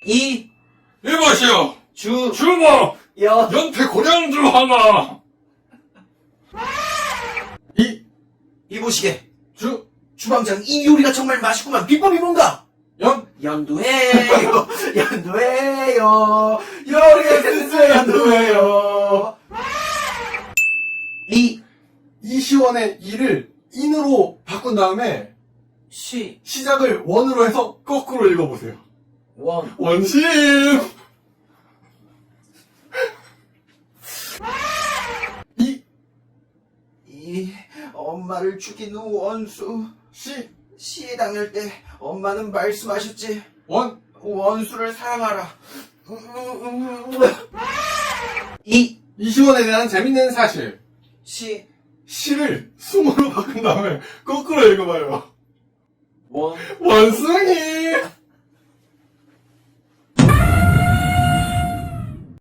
이, 이보시오. 주모. 연태 고량주 하나. 이보시게. 주방장, 이 요리가 정말 맛있구만. 비법이 뭔가? 연두해요. 연두해요. 요리의 센스 연두해요. 이시원의 이를 인으로 바꾼 다음에 시작을 원으로 해서 거꾸로 읽어보세요. 원신. 엄마를 죽인 원수. 시에 당할 때 엄마는 말씀하셨지. 원수를 사랑하라. 이시원에 대한 재밌는 사실. 시를 숨으로 바꾼 다음에 거꾸로 읽어봐요. 원숭이.